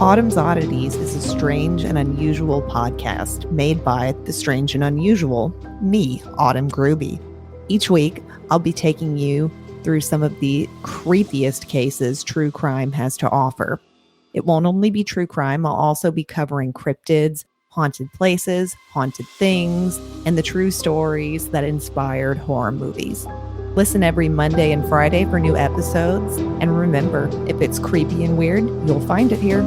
Autumn's Oddities is a strange and unusual podcast made by the strange and unusual, me, Autumn Gruby. Each week, I'll be taking you through some of the creepiest cases true crime has to offer. It won't only be true crime, I'll also be covering cryptids, haunted places, haunted things, and the true stories that inspired horror movies. Listen every Monday and Friday for new episodes, and remember, if it's creepy and weird, you'll find it here.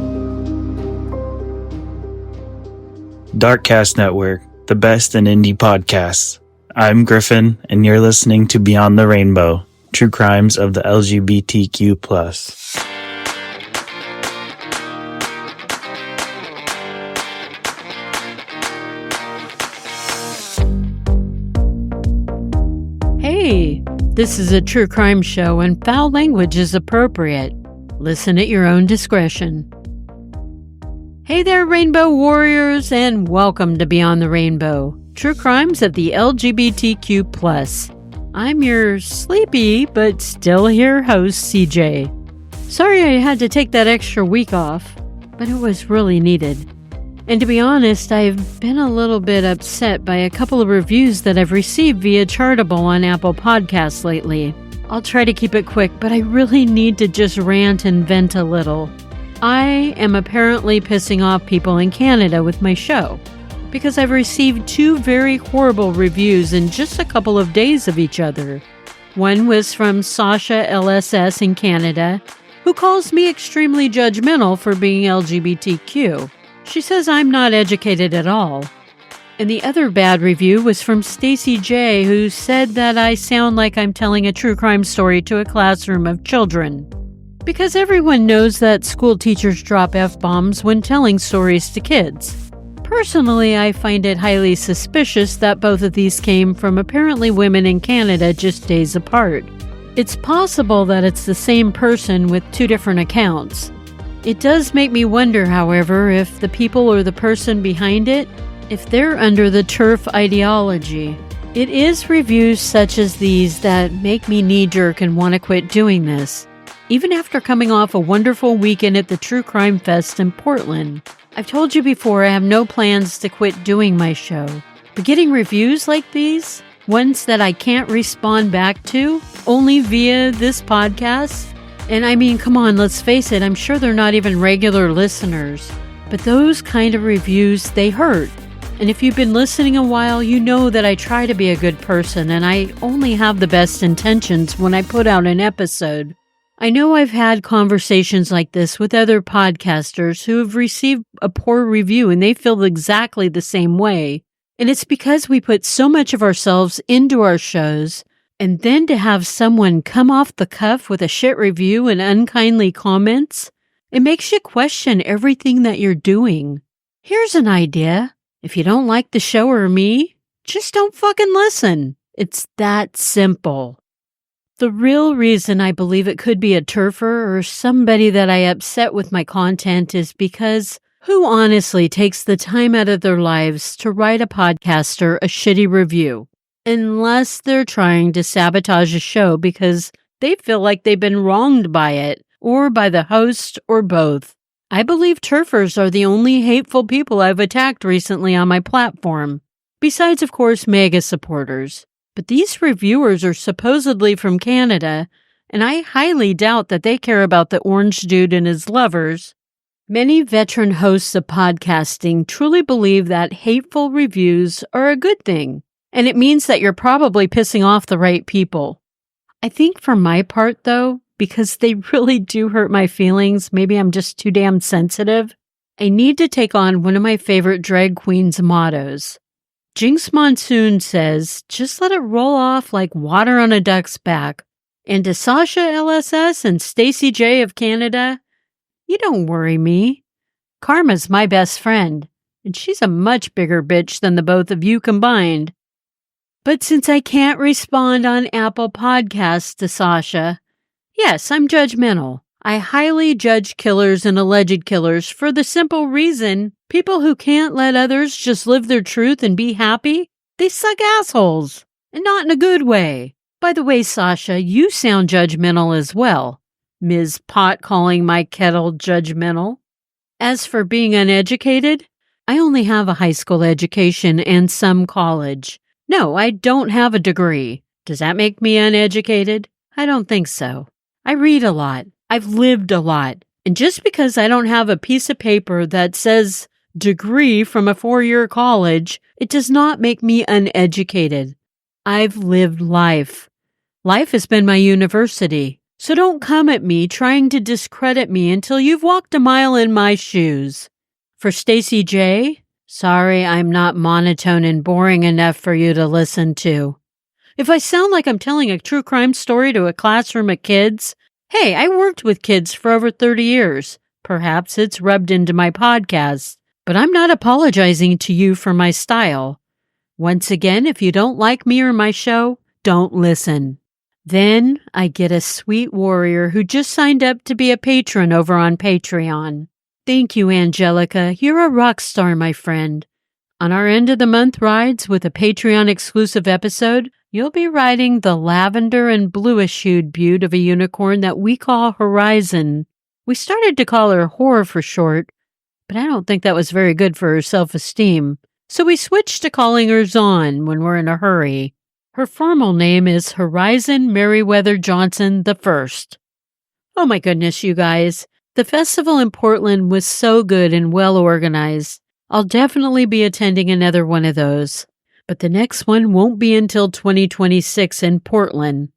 Darkcast Network, the best in indie podcasts. I'm Griffin, and you're listening to Beyond the Rainbow, True Crimes of the LGBTQ+. Hey, this is a true crime show and foul language is appropriate. Listen at your own discretion. Hey there, Rainbow Warriors, and welcome to Beyond the Rainbow, True Crimes of the LGBTQ+. I'm your sleepy but still here host, CJ. Sorry I had to take that extra week off, but it was really needed. And to be honest, I've been a little bit upset by a couple of reviews that I've received via Chartable on Apple Podcasts lately. I'll try to keep it quick, but I really need to just rant and vent a little. I am apparently pissing off people in Canada with my show, because I've received 2 very horrible reviews in just a couple of days of each other. One was from Sasha LSS in Canada, who calls me extremely judgmental for being LGBTQ. She says I'm not educated at all. And the other bad review was from Stacy J, who said that I sound like I'm telling a true crime story to a classroom of children. Because everyone knows that school teachers drop F-bombs when telling stories to kids. Personally, I find it highly suspicious that both of these came from apparently women in Canada just days apart. It's possible that it's the same person with 2 different accounts. It does make me wonder, however, if the people or the person behind it, if they're under the TERF ideology. It is reviews such as these that make me knee-jerk and want to quit doing this, even after coming off a wonderful weekend at the True Crime Fest in Portland. I've told you before I have no plans to quit doing my show, but getting reviews like these, ones that I can't respond back to, only via this podcast. And I mean, come on, let's face it, I'm sure they're not even regular listeners. But those kind of reviews, they hurt. And if you've been listening a while, you know that I try to be a good person and I only have the best intentions when I put out an episode. I know I've had conversations like this with other podcasters who have received a poor review and they feel exactly the same way. And it's because we put so much of ourselves into our shows. And then to have someone come off the cuff with a shit review and unkindly comments, it makes you question everything that you're doing. Here's an idea. If you don't like the show or me, just don't fucking listen. It's that simple. The real reason I believe it could be a TERFer or somebody that I upset with my content is because who honestly takes the time out of their lives to write a podcaster a shitty review? Unless they're trying to sabotage a show because they feel like they've been wronged by it, or by the host, or both. I believe TERFers are the only hateful people I've attacked recently on my platform, besides, of course, MAGA supporters. But these reviewers are supposedly from Canada, and I highly doubt that they care about the orange dude and his lovers. Many veteran hosts of podcasting truly believe that hateful reviews are a good thing. And it means that you're probably pissing off the right people. I think for my part, though, because they really do hurt my feelings, maybe I'm just too damn sensitive, I need to take on one of my favorite drag queens' mottos. Jinx Monsoon says, just let it roll off like water on a duck's back. And to Sasha LSS and Stacy J of Canada, you don't worry me. Karma's my best friend, and she's a much bigger bitch than the both of you combined. But since I can't respond on Apple Podcasts to Sasha, yes, I'm judgmental. I highly judge killers and alleged killers for the simple reason people who can't let others just live their truth and be happy, they suck assholes, and not in a good way. By the way, Sasha, you sound judgmental as well. Ms. Pot calling my kettle judgmental. As for being uneducated, I only have a high school education and some college. No, I don't have a degree. Does that make me uneducated? I don't think so. I read a lot. I've lived a lot. And just because I don't have a piece of paper that says degree from a 4-year college, it does not make me uneducated. I've lived life. Life has been my university. So don't come at me trying to discredit me until you've walked a mile in my shoes. For Stacy J., sorry I'm not monotone and boring enough for you to listen to. If I sound like I'm telling a true crime story to a classroom of kids, hey, I worked with kids for over 30 years. Perhaps it's rubbed into my podcast, but I'm not apologizing to you for my style. Once again, if you don't like me or my show, don't listen. Then I get a sweet warrior who just signed up to be a patron over on Patreon. Thank you, Angelica. You're a rock star, my friend. On our end of the month rides with a Patreon exclusive episode, you'll be riding the lavender and bluish hued beaut of a unicorn that we call Horizon. We started to call her Horror for short, but I don't think that was very good for her self-esteem. So we switched to calling her Zon when we're in a hurry. Her formal name is Horizon Meriwether Johnson I. Oh my goodness, you guys. The festival in Portland was so good and well organized. I'll definitely be attending another one of those. But the next one won't be until 2026 in Portland.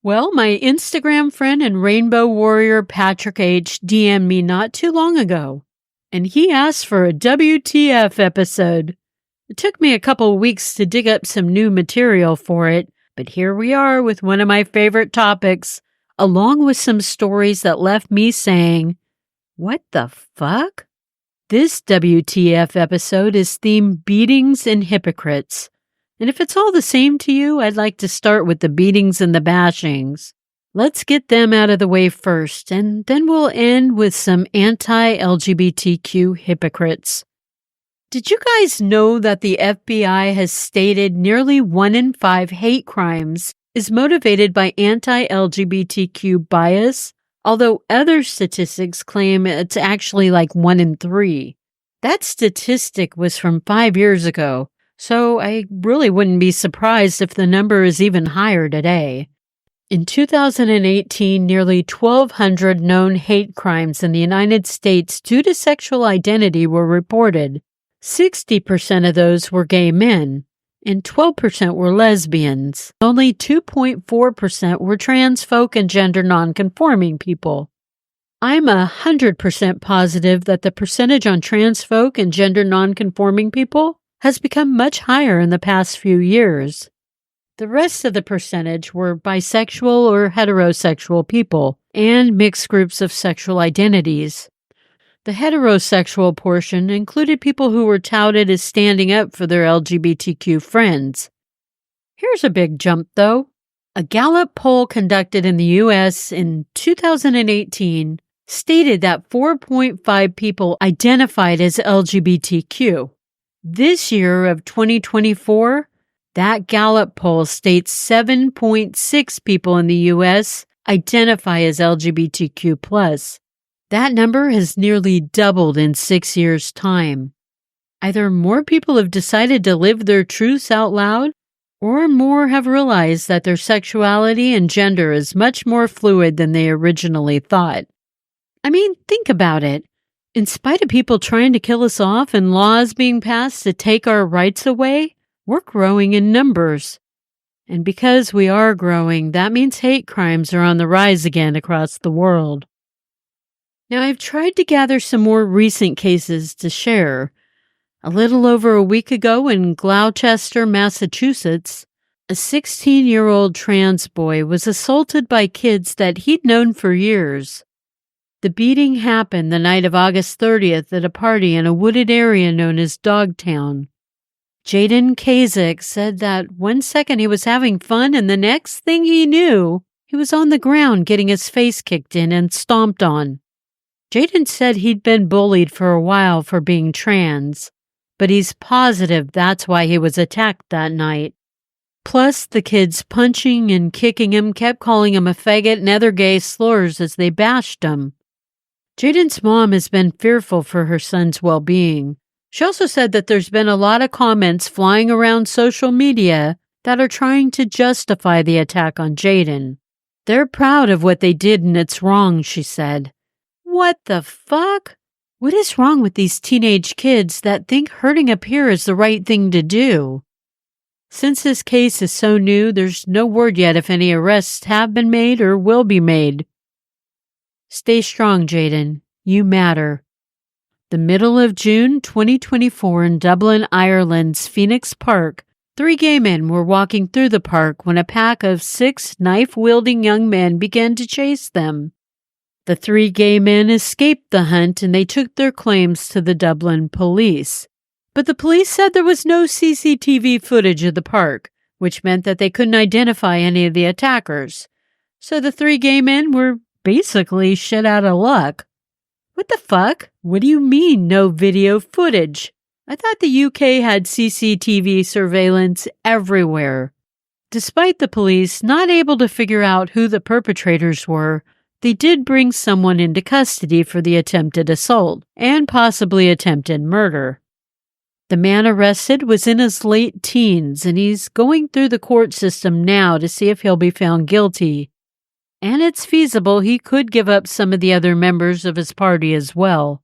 Well, my Instagram friend and Rainbow Warrior Patrick H. DM'd me not too long ago, and he asked for a WTF episode. It took me a couple weeks to dig up some new material for it, but here we are with one of my favorite topics, along with some stories that left me saying, what the fuck? This WTF episode is themed Beatings and Hypocrites. And if it's all the same to you, I'd like to start with the beatings and the bashings. Let's get them out of the way first, and then we'll end with some anti-LGBTQ hypocrites. Did you guys know that the FBI has stated nearly 1 in 5 hate crimes is motivated by anti-LGBTQ bias, although other statistics claim it's actually like 1 in 3? That statistic was from 5 years ago, so I really wouldn't be surprised if the number is even higher today. In 2018, nearly 1,200 known hate crimes in the United States due to sexual identity were reported. 60% of those were gay men, and 12% were lesbians. Only 2.4% were trans folk and gender nonconforming people. I'm 100% positive that the percentage on trans folk and gender nonconforming people has become much higher in the past few years. The rest of the percentage were bisexual or heterosexual people and mixed groups of sexual identities. The heterosexual portion included people who were touted as standing up for their LGBTQ friends. Here's a big jump, though. A Gallup poll conducted in the U.S. in 2018 stated that 4.5 people identified as LGBTQ. This year of 2024, that Gallup poll states 7.6 people in the U.S. identify as LGBTQ+. That number has nearly doubled in 6 years' time. Either more people have decided to live their truths out loud, or more have realized that their sexuality and gender is much more fluid than they originally thought. I mean, think about it. In spite of people trying to kill us off and laws being passed to take our rights away, we're growing in numbers. And because we are growing, that means hate crimes are on the rise again across the world. Now, I've tried to gather some more recent cases to share. A little over a week ago in Gloucester, Massachusetts, a 16-year-old trans boy was assaulted by kids that he'd known for years. The beating happened the night of August 30th at a party in a wooded area known as Dogtown. Jaden Kazak said that one second he was having fun and the next thing he knew, he was on the ground getting his face kicked in and stomped on. Jaden said he'd been bullied for a while for being trans, but he's positive that's why he was attacked that night. Plus, the kids punching and kicking him kept calling him a faggot and other gay slurs as they bashed him. Jaden's mom has been fearful for her son's well-being. She also said that there's been a lot of comments flying around social media that are trying to justify the attack on Jaden. They're proud of what they did and it's wrong, she said. What the fuck? What is wrong with these teenage kids that think hurting a peer is the right thing to do? Since this case is so new, there's no word yet if any arrests have been made or will be made. Stay strong, Jaden. You matter. The middle of June 2024 in Dublin, Ireland's Phoenix Park, 3 gay men were walking through the park when a pack of 6 knife-wielding young men began to chase them. The 3 gay men escaped the hunt and they took their claims to the Dublin police. But the police said there was no CCTV footage of the park, which meant that they couldn't identify any of the attackers. So the 3 gay men were basically shit out of luck. What the fuck? What do you mean, no video footage? I thought the UK had CCTV surveillance everywhere. Despite the police not able to figure out who the perpetrators were, they did bring someone into custody for the attempted assault and possibly attempted murder. The man arrested was in his late teens, and he's going through the court system now to see if he'll be found guilty. And it's feasible he could give up some of the other members of his party as well.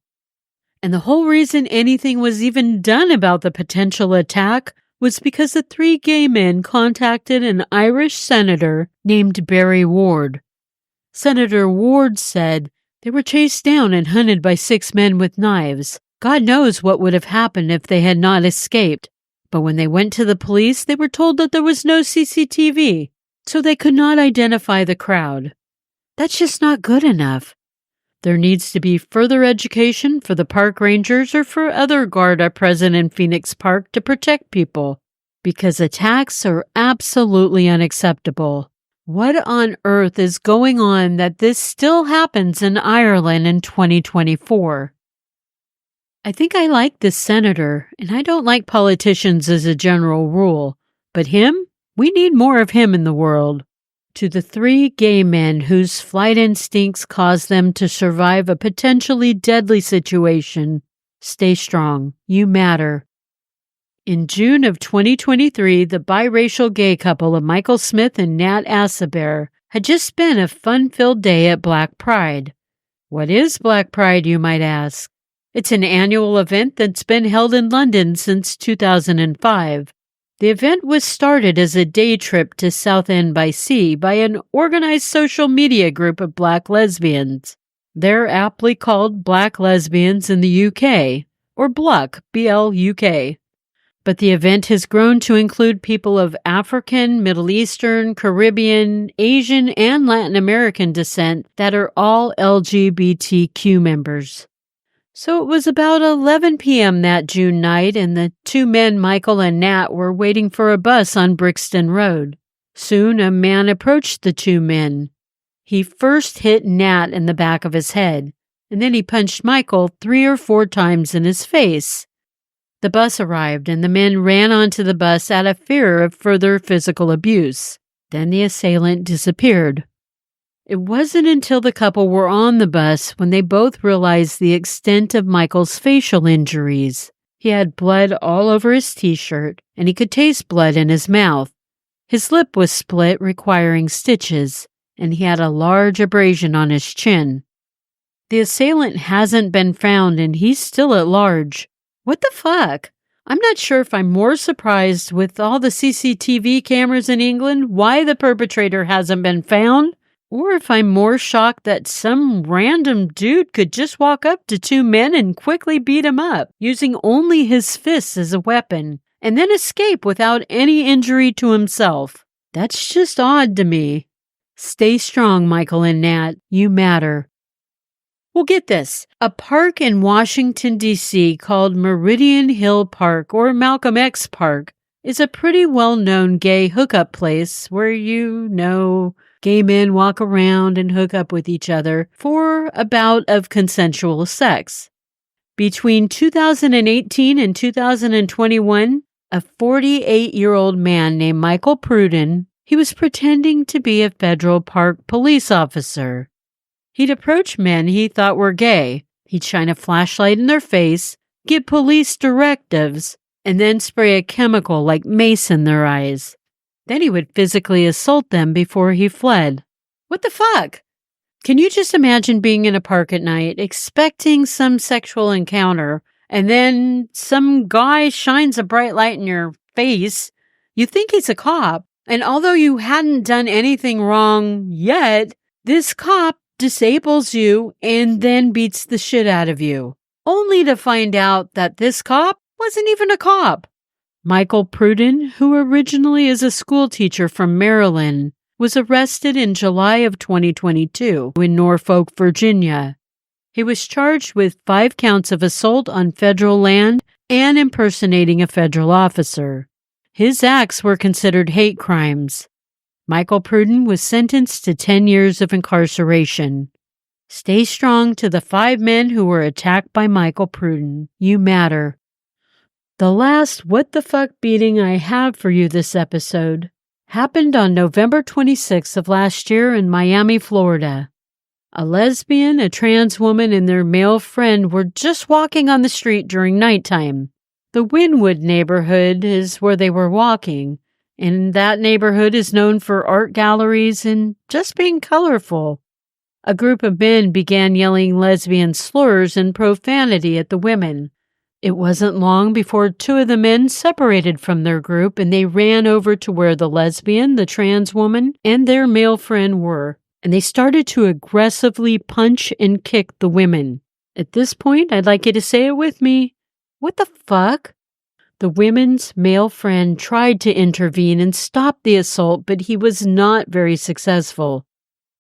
And the whole reason anything was even done about the potential attack was because the 3 gay men contacted an Irish senator named Barry Ward. Senator Ward said they were chased down and hunted by 6 men with knives. God knows what would have happened if they had not escaped. But when they went to the police, they were told that there was no CCTV, so they could not identify the crowd. That's just not good enough. There needs to be further education for the park rangers or for other Garda present in Phoenix Park to protect people, because attacks are absolutely unacceptable. What on earth is going on that this still happens in Ireland in 2024? I think I like this senator, and I don't like politicians as a general rule, but him? We need more of him in the world. To the 3 gay men whose flight instincts caused them to survive a potentially deadly situation, stay strong. You matter. In June of 2023, the biracial gay couple of Michael Smith and Nat Asabear had just spent a fun-filled day at Black Pride. What is Black Pride, you might ask? It's an annual event that's been held in London since 2005. The event was started as a day trip to Southend by Sea by an organized social media group of Black lesbians. They're aptly called Black lesbians in the UK, or BLUK, B-L-U-K. But the event has grown to include people of African, Middle Eastern, Caribbean, Asian, and Latin American descent that are all LGBTQ members. So it was about 11 p.m. that June night, and the 2 men, Michael and Nat, were waiting for a bus on Brixton Road. Soon a man approached the 2 men. He first hit Nat in the back of his head, and then he punched Michael 3 or 4 times in his face. The bus arrived, and the men ran onto the bus out of fear of further physical abuse. Then the assailant disappeared. It wasn't until the couple were on the bus when they both realized the extent of Michael's facial injuries. He had blood all over his t-shirt, and he could taste blood in his mouth. His lip was split, requiring stitches, and he had a large abrasion on his chin. The assailant hasn't been found, and he's still at large. What the fuck? I'm not sure if I'm more surprised with all the CCTV cameras in England why the perpetrator hasn't been found, or if I'm more shocked that some random dude could just walk up to 2 men and quickly beat him up, using only his fists as a weapon, and then escape without any injury to himself. That's just odd to me. Stay strong, Michael and Nat. You matter. Well, get this. A park in Washington, D.C. called Meridian Hill Park, or Malcolm X Park, is a pretty well-known gay hookup place where gay men walk around and hook up with each other for a bout of consensual sex. Between 2018 and 2021, a 48-year-old man named Michael Pruden, he was pretending to be a federal park police officer. He'd approach men he thought were gay. He'd shine a flashlight in their face, give police directives, and then spray a chemical like mace in their eyes. Then he would physically assault them before he fled. What the fuck? Can you just imagine being in a park at night, expecting some sexual encounter, and then some guy shines a bright light in your face? You think he's a cop, and although you hadn't done anything wrong yet, this cop disables you and then beats the shit out of you, only to find out that this cop wasn't even a cop. Michael Pruden, who originally is a school teacher from Maryland, was arrested in July of 2022 in Norfolk, Virginia. He was charged with 5 counts of assault on federal land and impersonating a federal officer. His acts were considered hate crimes. Michael Pruden was sentenced to 10 years of incarceration. Stay strong to the 5 men who were attacked by Michael Pruden. You matter. The last what the fuck beating I have for you this episode happened on November 26th of last year in Miami, Florida. A lesbian, a trans woman, and their male friend were just walking on the street during nighttime. The Wynwood neighborhood is where they were walking, and that neighborhood is known for art galleries and just being colorful. A group of men began yelling lesbian slurs and profanity at the women. It wasn't long before 2 of the men separated from their group and they ran over to where the lesbian, the trans woman, and their male friend were, and they started to aggressively punch and kick the women. At this point, I'd like you to say it with me. What the fuck? The women's male friend tried to intervene and stop the assault, but he was not very successful.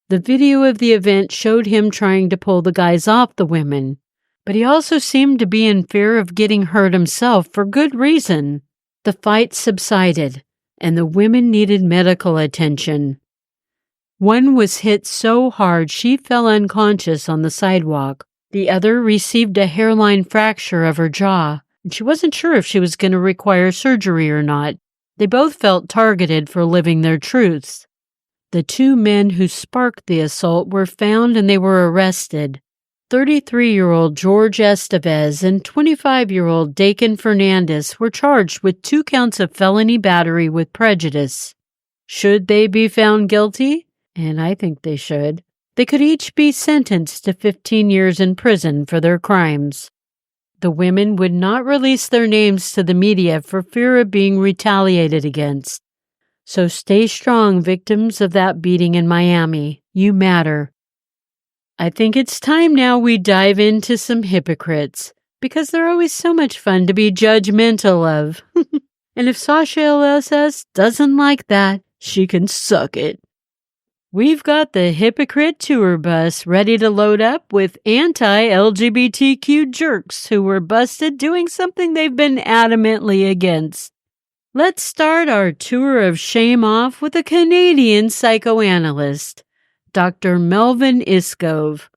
The video of the event showed him trying to pull the guys off the women, but he also seemed to be in fear of getting hurt himself for good reason. The fight subsided, and the women needed medical attention. One was hit so hard she fell unconscious on the sidewalk. The other received a hairline fracture of her jaw, and she wasn't sure if she was going to require surgery or not. They both felt targeted for living their truths. The 2 men who sparked the assault were found and they were arrested. 33-year-old George Estevez and 25-year-old Dakin Fernandez were charged with 2 counts of felony battery with prejudice. Should they be found guilty, and I think they should, they could each be sentenced to 15 years in prison for their crimes. The women would not release their names to the media for fear of being retaliated against. So stay strong, victims of that beating in Miami. You matter. I think it's time now we dive into some hypocrites, because they're always so much fun to be judgmental of. And if Sasha LSS doesn't like that, she can suck it. We've got the hypocrite tour bus ready to load up with anti-LGBTQ jerks who were busted doing something they've been adamantly against. Let's start our tour of shame off with a Canadian psychoanalyst, Dr. Melvin Iskov.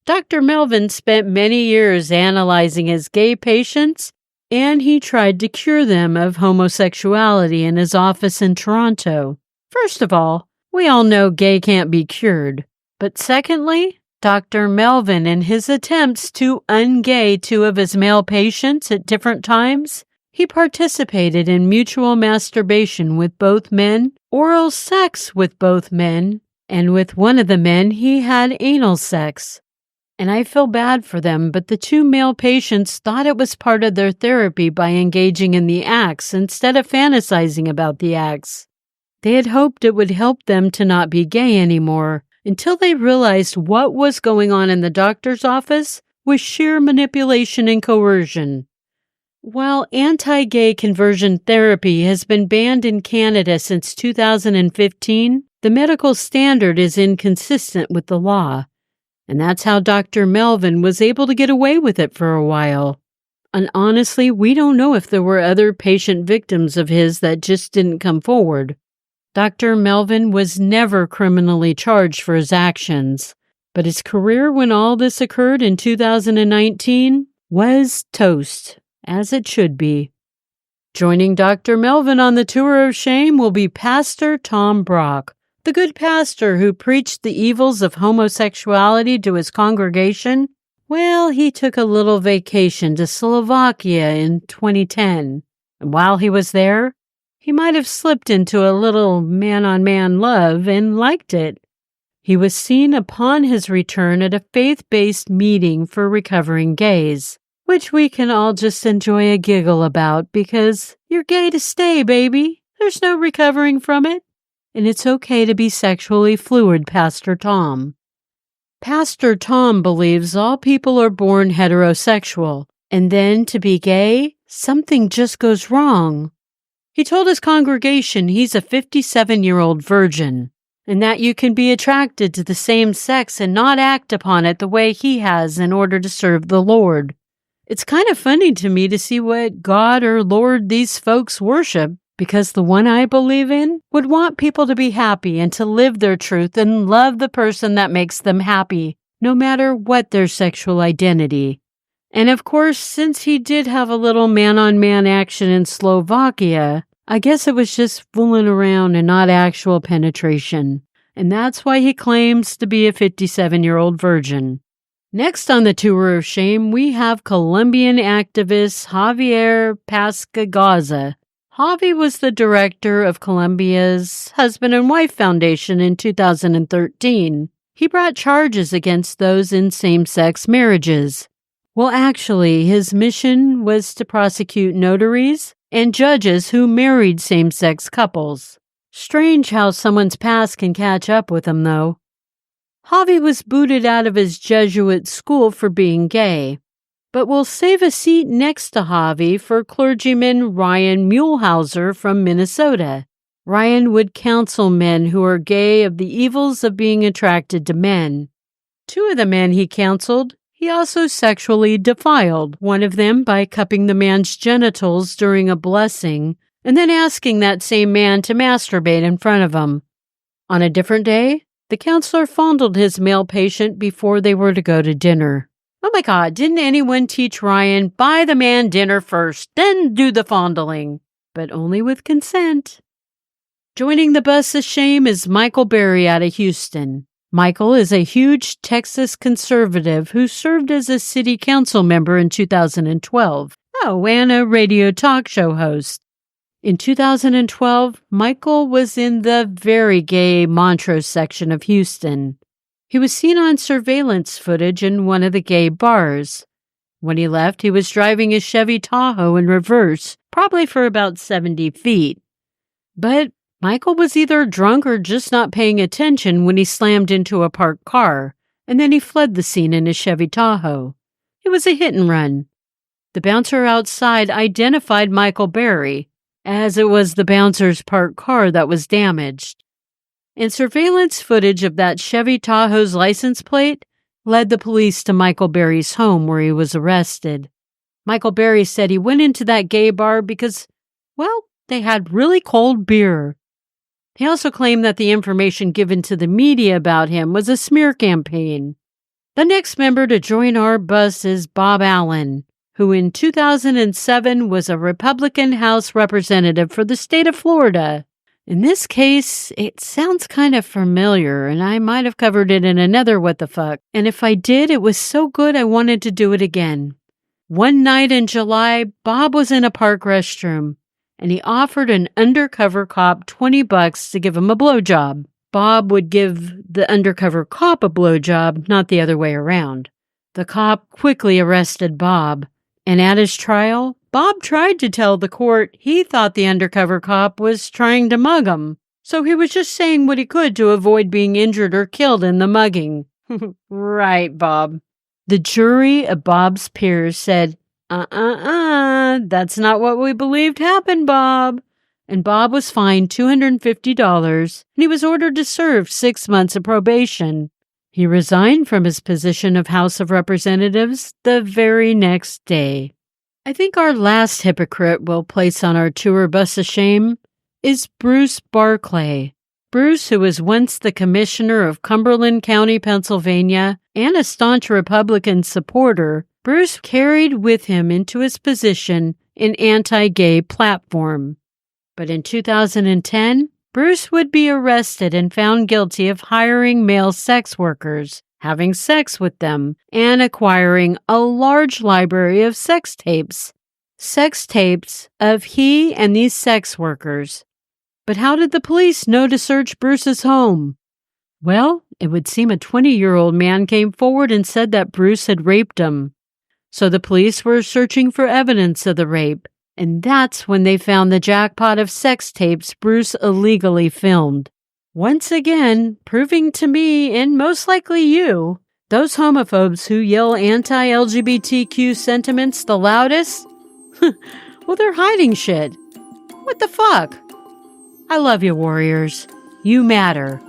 Dr. Melvin spent many years analyzing his gay patients, and he tried to cure them of homosexuality in his office in Toronto. First of all, we all know gay can't be cured. But secondly, Dr. Melvin, in his attempts to ungay 2 of his male patients at different times, he participated in mutual masturbation with both men, oral sex with both men, and with one of the men he had anal sex. And I feel bad for them, but the 2 male patients thought it was part of their therapy by engaging in the acts instead of fantasizing about the acts. They had hoped it would help them to not be gay anymore, until they realized what was going on in the doctor's office was sheer manipulation and coercion. While anti-gay conversion therapy has been banned in Canada since 2015, the medical standard is inconsistent with the law, and that's how Dr. Melvin was able to get away with it for a while. And honestly, we don't know if there were other patient victims of his that just didn't come forward. Dr. Melvin was never criminally charged for his actions, but his career when all this occurred in 2019 was toast, as it should be. Joining Dr. Melvin on the tour of shame will be Pastor Tom Brock, The good pastor who preached the evils of homosexuality to his congregation, well, he took a little vacation to Slovakia in 2010. And while he was there, he might have slipped into a little man-on-man love and liked it. He was seen upon his return at a faith-based meeting for recovering gays, which we can all just enjoy a giggle about because you're gay to stay, baby. There's no recovering from it. And it's okay to be sexually fluid, Pastor Tom. Pastor Tom believes all people are born heterosexual, and then to be gay, something just goes wrong. He told his congregation he's a 57-year-old virgin, and that you can be attracted to the same sex and not act upon it the way he has in order to serve the Lord. It's kind of funny to me to see what God or Lord these folks worship, because the one I believe in would want people to be happy and to live their truth and love the person that makes them happy, no matter what their sexual identity. And of course, since he did have a little man-on-man action in Slovakia, I guess it was just fooling around and not actual penetration. And that's why he claims to be a 57-year-old virgin. Next on the Tour of Shame, we have Colombian activist Javier Pascagaza. Javi was the director of Colombia's Husband and Wife Foundation in 2013. He brought charges against those in same-sex marriages. Well, actually, his mission was to prosecute notaries and judges who married same-sex couples. Strange how someone's past can catch up with them, though. Javi was booted out of his Jesuit school for being gay. But we'll save a seat next to Javi for clergyman Ryan Muehlhauser from Minnesota. Ryan would counsel men who are gay of the evils of being attracted to men. 2 of the men he counseled, he also sexually defiled, one of them by cupping the man's genitals during a blessing and then asking that same man to masturbate in front of him. On a different day, the counselor fondled his male patient before they were to go to dinner. Oh my God, didn't anyone teach Ryan, buy the man dinner first, then do the fondling? But only with consent. Joining the bus of shame is Michael Berry out of Houston. Michael is a huge Texas conservative who served as a city council member in 2012. Oh, and a radio talk show host. In 2012, Michael was in the very gay Montrose section of Houston. He was seen on surveillance footage in one of the gay bars. When he left, he was driving his Chevy Tahoe in reverse, probably for about 70 feet. But Michael was either drunk or just not paying attention when he slammed into a parked car, and then he fled the scene in his Chevy Tahoe. It was a hit and run. The bouncer outside identified Michael Berry, as it was the bouncer's parked car that was damaged. And surveillance footage of that Chevy Tahoe's license plate led the police to Michael Berry's home where he was arrested. Michael Berry said he went into that gay bar because, well, they had really cold beer. He also claimed that the information given to the media about him was a smear campaign. The next member to join our bus is Bob Allen, who in 2007 was a Republican House representative for the state of Florida. In this case, it sounds kind of familiar, and I might have covered it in another What the Fuck. And if I did, it was so good I wanted to do it again. One night in July, Bob was in a park restroom, and he offered an undercover cop $20 to give him a blowjob. Bob would give the undercover cop a blowjob, not the other way around. The cop quickly arrested Bob, and at his trial, Bob tried to tell the court he thought the undercover cop was trying to mug him, so he was just saying what he could to avoid being injured or killed in the mugging. Right, Bob. The jury of Bob's peers said, that's not what we believed happened, Bob. And Bob was fined $250, and he was ordered to serve 6 months of probation. He resigned from his position of House of Representatives the very next day. I think our last hypocrite we'll place on our tour bus of shame is Bruce Barclay. Bruce, who was once the commissioner of Cumberland County, Pennsylvania, and a staunch Republican supporter, Bruce carried with him into his position an anti-gay platform. But in 2010, Bruce would be arrested and found guilty of hiring male sex workers, having sex with them, and acquiring a large library of sex tapes. Sex tapes of he and these sex workers. But how did the police know to search Bruce's home? Well, it would seem a 20-year-old man came forward and said that Bruce had raped him. So the police were searching for evidence of the rape, and that's when they found the jackpot of sex tapes Bruce illegally filmed. Once again, proving to me, and most likely you, those homophobes who yell anti-LGBTQ sentiments the loudest, well, they're hiding shit. What the fuck? I love you, warriors. You matter.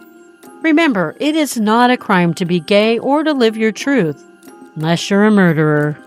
Remember, it is not a crime to be gay or to live your truth, unless you're a murderer.